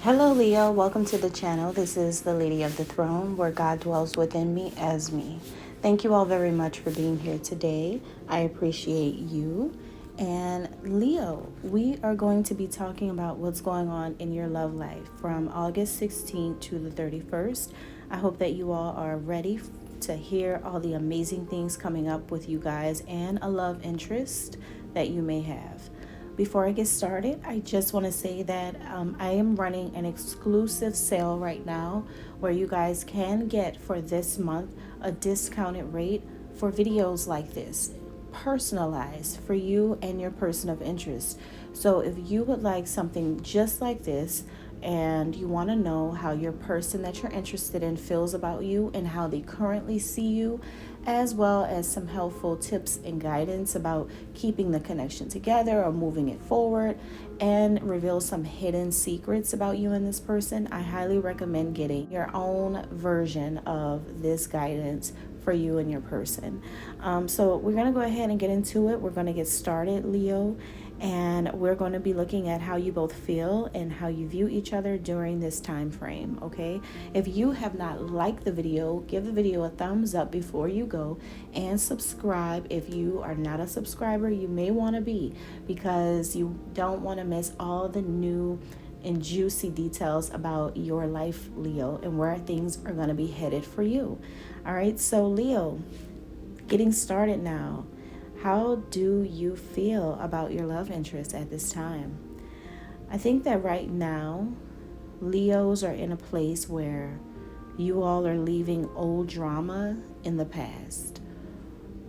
Hello Leo, welcome to the channel. This is the Lady of the Throne, where God dwells within me as me. Thank you all very much for being here today. I appreciate you. And Leo, we are going to be talking about what's going on in your love life from August 16th to the 31st. I hope that you all are ready to hear all the amazing things coming up with you guys and a love interest that you may have. Before I get started, I just want to say that I am running an exclusive sale right now where you guys can get for this month a discounted rate for videos like this, personalized for you and your person of interest. So if you would like something just like this and you want to know how your person that you're interested in feels about you and how they currently see you, as well as some helpful tips and guidance about keeping the connection together or moving it forward, and reveal some hidden secrets about you and this person, I highly recommend getting your own version of this guidance for you and your person. So we're going to go ahead and get into it. We're going to get started, Leo, and we're going to be looking at how you both feel and how you view each other during this time frame. Okay, if you have not liked the video, give the video a thumbs up before you go, and subscribe. If you are not a subscriber, you may want to be, because you don't want to miss all the new and juicy details about your life, Leo, and where things are going to be headed for you. All right, so Leo, getting started now. How do you feel about your love interest at this time? I think that right now, Leos are in a place where you all are leaving old drama in the past.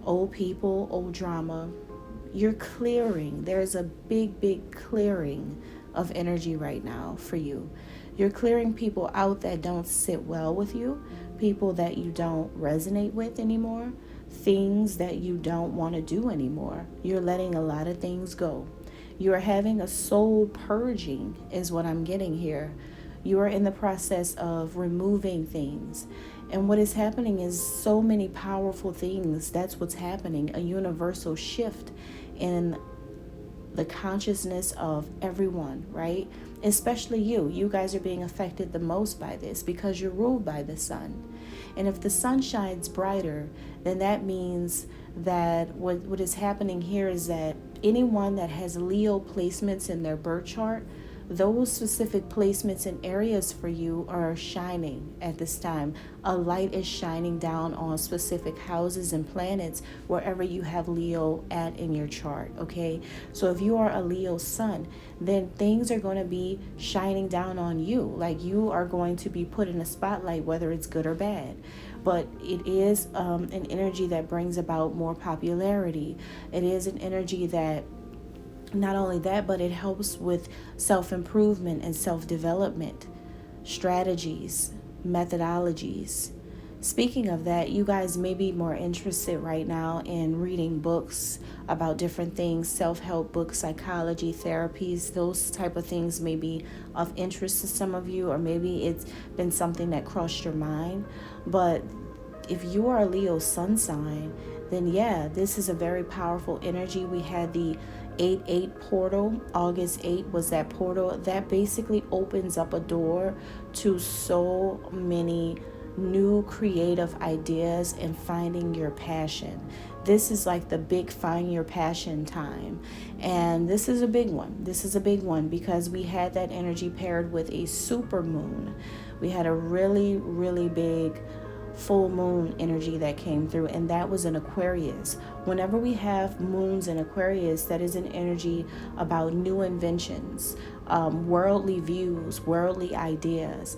Old people, old drama. You're clearing. There's a big clearing of energy right now for you. You're clearing people out that don't sit well with you, people that you don't resonate with anymore, things that you don't want to do anymore. You're letting a lot of things go. You're having a soul purging is what I'm getting here. You are in the process of removing things. And what is happening is so many powerful things. That's what's happening. A universal shift in the consciousness of everyone, right? Especially you. You guys are being affected the most by this because you're ruled by the sun. And if the sun shines brighter, then that means that what is happening here is that anyone that has Leo placements in their birth chart, those specific placements and areas for you are shining at this time. A light is shining down on specific houses and planets wherever you have Leo at in your chart, okay? So if you are a Leo sun, then things are going to be shining down on you. Like you are going to be put in a spotlight, whether it's good or bad. But it is an energy that brings about more popularity. It is an energy that not only that, but it helps with self-improvement and self-development, strategies, methodologies. Speaking of that, you guys may be more interested right now in reading books about different things, self-help books, psychology, therapies. Those type of things may be of interest to some of you, or maybe it's been something that crossed your mind. But if you are a Leo sun sign, then yeah, this is a very powerful energy. We had the 8/8 portal. August 8 was that portal that basically opens up a door to so many new creative ideas and finding your passion. This is like the big find your passion time. And this is a big one. This is a big one because we had that energy paired with a super moon. We had a really big full moon energy that came through, and that was in Aquarius. Whenever we have moons in Aquarius, that is an energy about new inventions, worldly views, worldly ideas,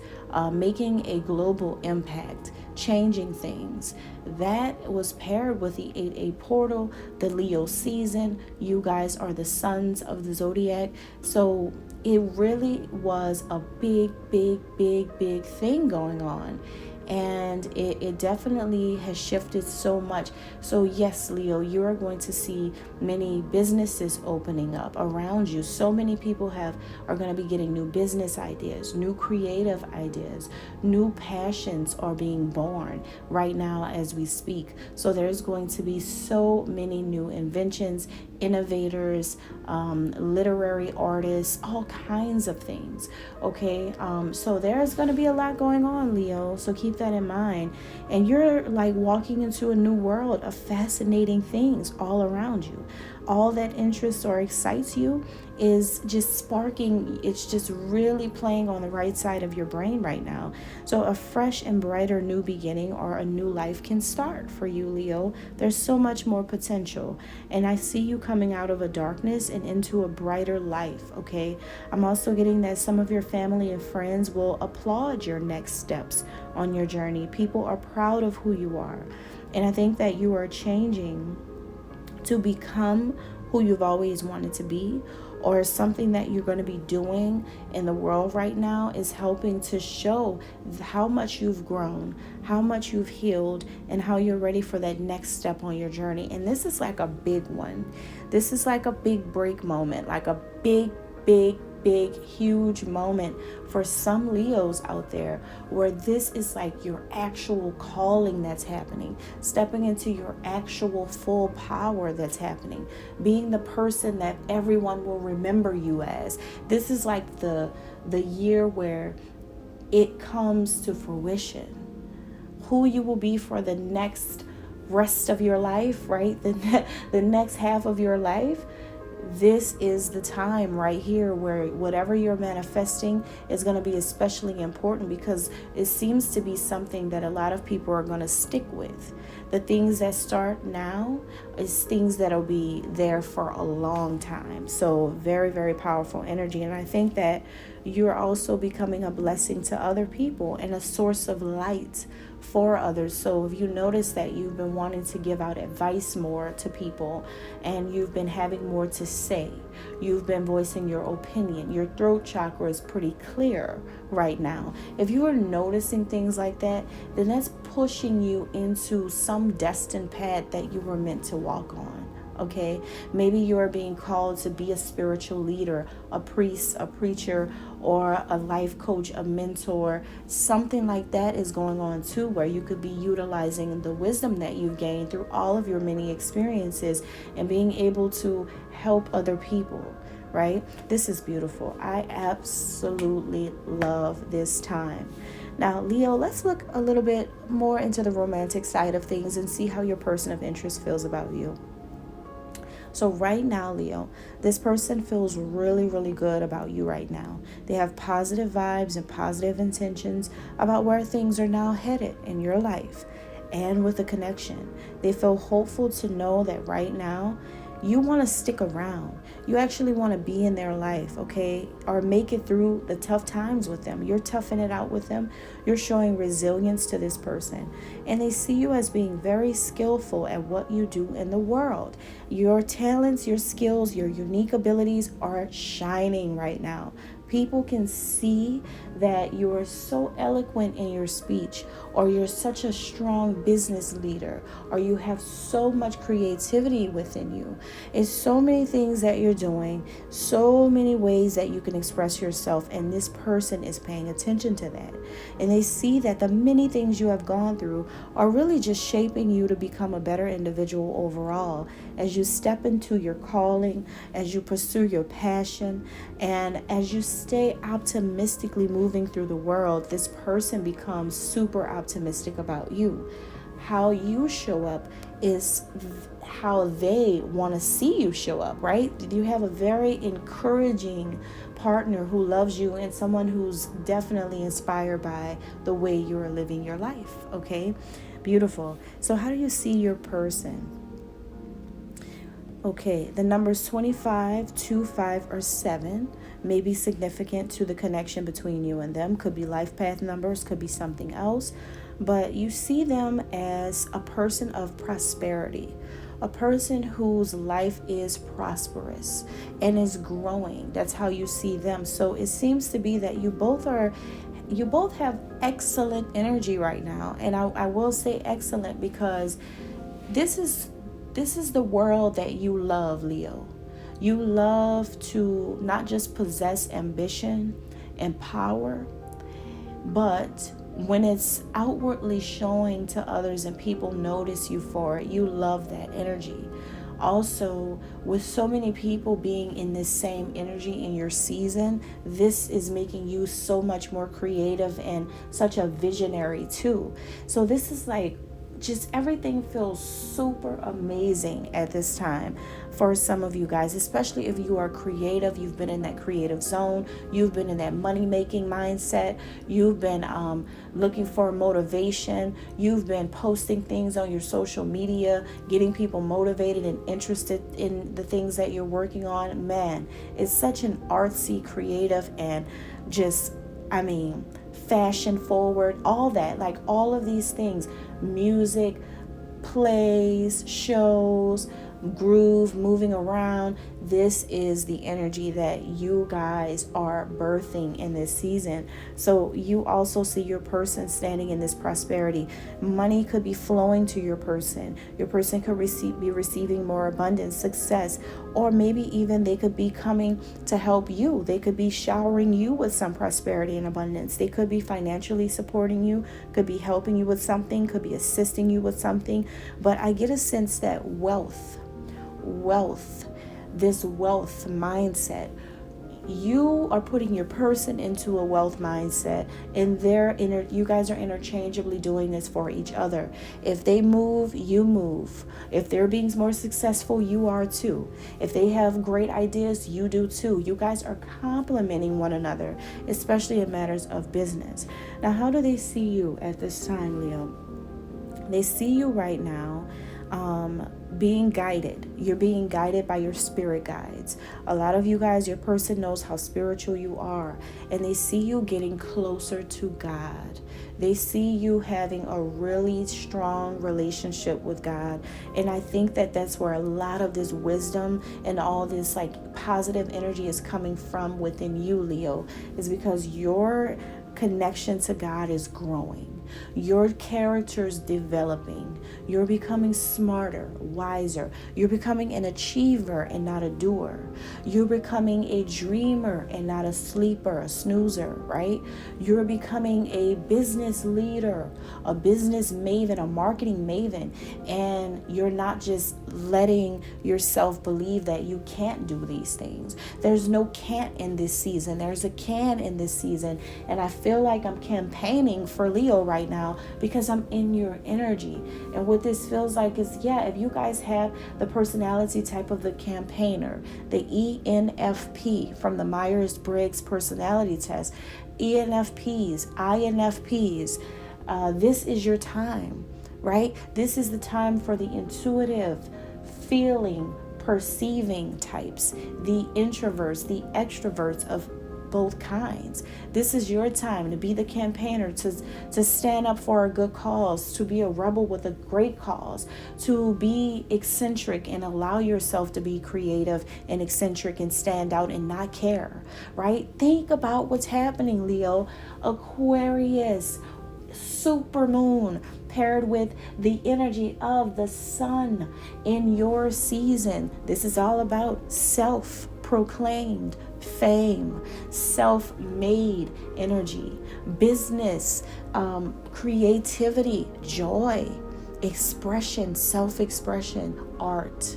making a global impact, changing things. That was paired with the 8/8 portal, the Leo season. You guys are the sons of the zodiac. So it really was a big thing going on. And it definitely has shifted so much. So yes, Leo, you are going to see many businesses opening up around you. So many people are going to be getting new business ideas, new creative ideas, new passions are being born right now as we speak. So there's going to be so many new inventions innovators, literary artists, all kinds of things. Okay, so there's going to be a lot going on, Leo, so keep that in mind. And you're like walking into a new world of fascinating things all around you. All that interests or excites you is just sparking, it's just really playing on the right side of your brain right now. So a fresh and brighter new beginning or a new life can start for you, Leo. There's so much more potential, and I see you coming out of a darkness and into a brighter life. Okay, I'm also getting that some of your family and friends will applaud your next steps on your journey. People are proud of who you are, and I think that you are changing to become who you've always wanted to be, or something that you're going to be doing in the world right now is helping to show how much you've grown, how much you've healed, and how you're ready for that next step on your journey. And this is like a big one. This is like a big break moment, like a big huge moment for some Leos out there, where this is like your actual calling that's happening, stepping into your actual full power that's happening, being the person that everyone will remember you as. This is like the year where it comes to fruition, who you will be for the next rest of your life, right? The next half of your life. This is the time right here where whatever you're manifesting is going to be especially important, because it seems to be something that a lot of people are going to stick with. The things that start now is things that'll be there for a long time. So very, very powerful energy. And I think that you're also becoming a blessing to other people and a source of light for others. So if you notice that you've been wanting to give out advice more to people, and you've been having more to say, you've been voicing your opinion, your throat chakra is pretty clear right now. If you are noticing things like that, then that's pushing you into some destined path that you were meant to walk on. Okay, maybe you are being called to be a spiritual leader, a priest, a preacher, or a life coach, a mentor. Something like that is going on too, where you could be utilizing the wisdom that you've gained through all of your many experiences and being able to help other people, right? This is beautiful. I absolutely love this time. Now, Leo, let's look a little bit more into the romantic side of things and see how your person of interest feels about you. So right now, Leo, this person feels really, really good about you right now. They have positive vibes and positive intentions about where things are now headed in your life and with a connection. They feel hopeful to know that right now you want to stick around. You actually want to be in their life, okay? Or make it through the tough times with them. You're toughing it out with them. You're showing resilience to this person. And they see you as being very skillful at what you do in the world. Your talents, your skills, your unique abilities are shining right now. People can see that you are so eloquent in your speech, or you're such a strong business leader, or you have so much creativity within you. It's so many things that you're doing, so many ways that you can express yourself, and this person is paying attention to that. And they see that the many things you have gone through are really just shaping you to become a better individual overall, as you step into your calling, as you pursue your passion, and as you stay optimistically moving through the world. This person becomes super optimistic about you. How you show up is how they want to see you show up, right? You have a very encouraging partner who loves you, and someone who's definitely inspired by the way you're living your life. Okay, beautiful. So how do you see your person? Okay, the numbers 25, 2, 5, or 7 may be significant to the connection between you and them. Could be life path numbers, could be something else. But you see them as a person of prosperity, a person whose life is prosperous and is growing. That's how you see them. So it seems to be that you both have excellent energy right now. And I will say excellent because this is the world that you love, Leo. You love to not just possess ambition and power, but when it's outwardly showing to others and people notice you for it, you love that energy. Also, with so many people being in this same energy in your season, this is making you so much more creative and such a visionary too. So this is like, just everything feels super amazing at this time for some of you guys, especially if you are creative. You've been in that creative zone, you've been in that money making mindset, you've been looking for motivation, you've been posting things on your social media, getting people motivated and interested in the things that you're working on. Man, it's such an artsy, creative, and just, I mean, fashion forward, all that, like all of these things, music, plays, shows, groove, moving around. This is the energy that you guys are birthing in this season. So you also see your person standing in this prosperity. Money could be flowing to your person. Your person could be receiving more abundance, success, or maybe even they could be coming to help you. They could be showering you with some prosperity and abundance. They could be financially supporting you, could be helping you with something, could be assisting you with something. But I get a sense that this wealth mindset, you are putting your person into a wealth mindset, and you guys are interchangeably doing this for each other. If they move, you move. If they're being more successful, you are too. If they have great ideas, you do too. You guys are complementing one another, especially in matters of business. Now, how do they see you at this time, Leo? They see you right now being guided. You're being guided by your spirit guides. A lot of you guys, your person knows how spiritual you are, and they see you getting closer to God. They see you having a really strong relationship with God. And I think that that's where a lot of this wisdom and all this like positive energy is coming from within you, Leo, is because your connection to God is growing. Your character's developing. You're becoming smarter, wiser. You're becoming an achiever and not a doer. You're becoming a dreamer and not a sleeper, a snoozer, right? You're becoming a business leader, a business maven, a marketing maven. And you're not just letting yourself believe that you can't do these things. There's no can't in this season. There's a can in this season. And I feel like I'm campaigning for Leo right now because I'm in your energy. And what this feels like is, if you guys have the personality type of the campaigner, the ENFP from the Myers-Briggs personality test, ENFPs, INFPs, this is your time, right? This is the time for the intuitive, feeling, perceiving types, the introverts, the extroverts of both kinds. This is your time to be the campaigner, to stand up for a good cause, to be a rebel with a great cause, to be eccentric and allow yourself to be creative and eccentric and stand out and not care, right? Think about what's happening, Leo. Aquarius, super moon paired with the energy of the sun in your season. This is all about self-proclaimed fame, self-made energy, business, creativity, joy, expression, self-expression, art.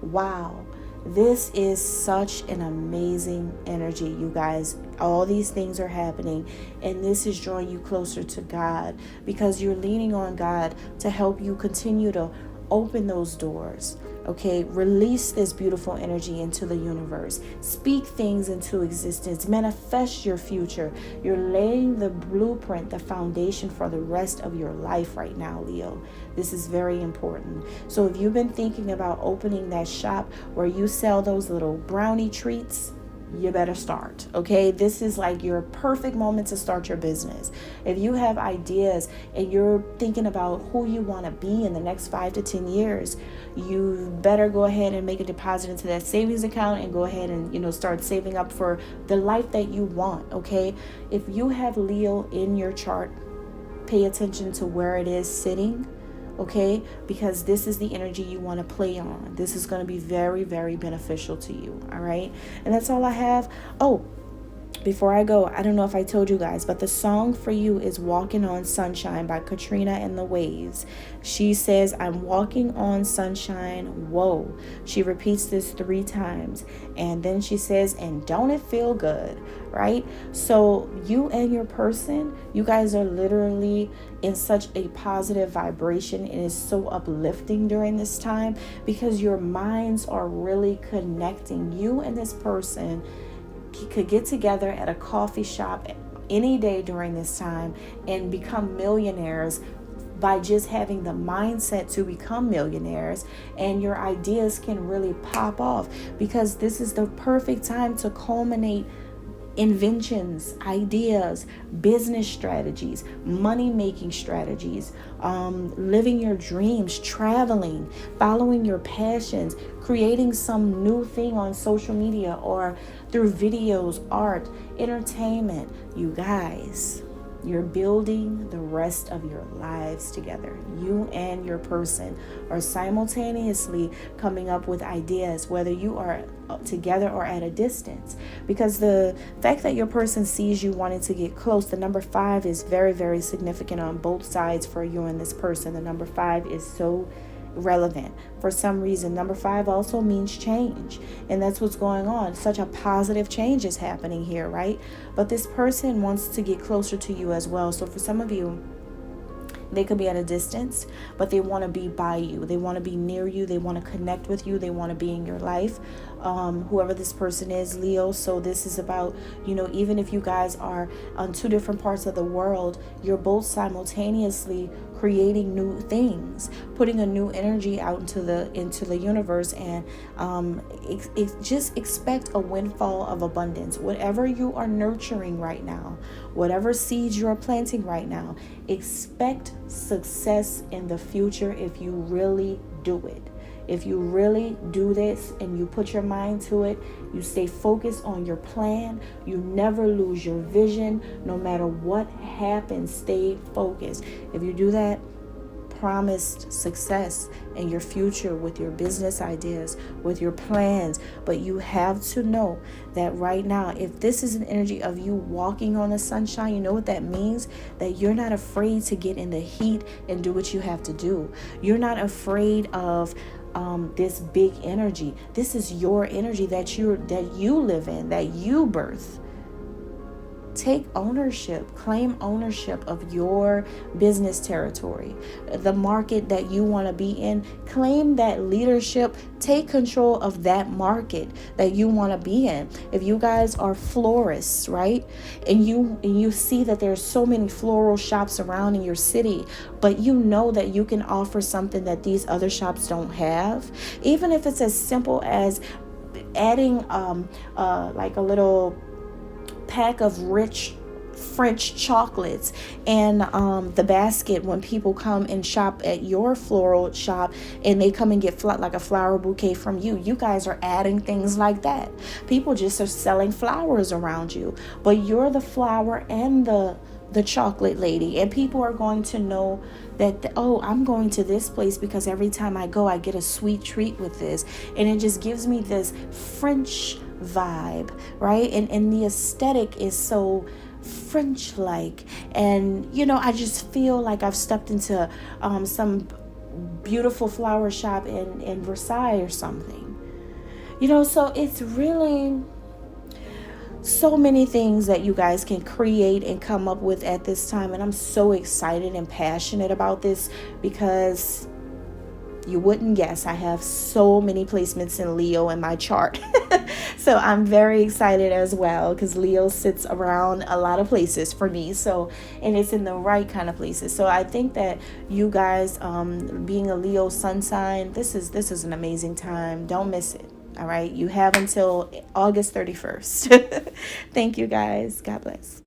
Wow. This is such an amazing energy, you guys. All these things are happening, and this is drawing you closer to God because you're leaning on God to help you continue to open those doors. Okay, release this beautiful energy into the universe. Speak things into existence. Manifest your future. You're laying the blueprint, the foundation for the rest of your life right now, Leo. This is very important. So if you've been thinking about opening that shop where you sell those little brownie treats, you better start. Okay, this is like your perfect moment to start your business. If you have ideas and you're thinking about who you want to be in the next 5 to 10 years, you better go ahead and make a deposit into that savings account and go ahead and start saving up for the life that you want. Okay, if you have Leo in your chart, pay attention to where it is sitting. Okay, because this is the energy you want to play on. This is going to be very, very beneficial to you. All right, and that's all I have. Oh, before I go, I don't know if I told you guys, but the song for you is Walking on Sunshine by Katrina and the Waves. She says, I'm walking on sunshine, whoa. She repeats this 3 times. And then she says, and don't it feel good, right? So you and your person, you guys are literally in such a positive vibration. It is so uplifting during this time because your minds are really connecting. You and this person could get together at a coffee shop any day during this time and become millionaires by just having the mindset to become millionaires, and your ideas can really pop off because this is the perfect time to culminate inventions, ideas, business strategies, money-making strategies, living your dreams, traveling, following your passions, creating some new thing on social media or through videos, art, entertainment. You guys, you're building the rest of your lives together. You and your person are simultaneously coming up with ideas, whether you are together or at a distance. Because the fact that your person sees you wanting to get close, the number 5 is very, very significant on both sides for you and this person. The number 5 is so relevant for some reason. Number 5 also means change, and that's what's going on. Such a positive change is happening here, right? But this person wants to get closer to you as well. So for some of you, they could be at a distance, but they want to be by you. They want to be near you. They want to connect with you. They want to be in your life. Whoever this person is, Leo. So this is about, even if you guys are on 2 different parts of the world, you're both simultaneously creating new things, putting a new energy out into the universe, and just expect a windfall of abundance. Whatever you are nurturing right now, whatever seeds you are planting right now, expect success in the future if you really do it. If you really do this and you put your mind to it, you stay focused on your plan, you never lose your vision. No matter what happens, stay focused. If you do that, promised success in your future with your business ideas, with your plans. But you have to know that right now, if this is an energy of you walking on the sunshine, you know what that means? That you're not afraid to get in the heat and do what you have to do. You're not afraid of this big energy. This is your energy that you live in, that you birth. Take ownership, claim ownership of your business territory, the market that you want to be in. Claim that leadership. Take control of that market that you want to be in. If you guys are florists, right, and you see that there's so many floral shops around in your city, but you know that you can offer something that these other shops don't have, even if it's as simple as adding like a little pack of rich French chocolates and the basket when people come and shop at your floral shop, and they come and get like a flower bouquet from you. You guys are adding things like that. People just are selling flowers around you, but you're the flower and the chocolate lady, and people are going to know that, oh, I'm going to this place because every time I go I get a sweet treat with this, and it just gives me this French vibe, right? And the aesthetic is so French like, and I just feel like I've stepped into some beautiful flower shop in Versailles or something, so it's really so many things that you guys can create and come up with at this time. And I'm so excited and passionate about this because you wouldn't guess I have so many placements in Leo in my chart. So I'm very excited as well because Leo sits around a lot of places for me. So, and it's in the right kind of places. So I think that you guys, being a Leo sun sign, this is an amazing time. Don't miss it. All right. You have until August 31st. Thank you guys. God bless.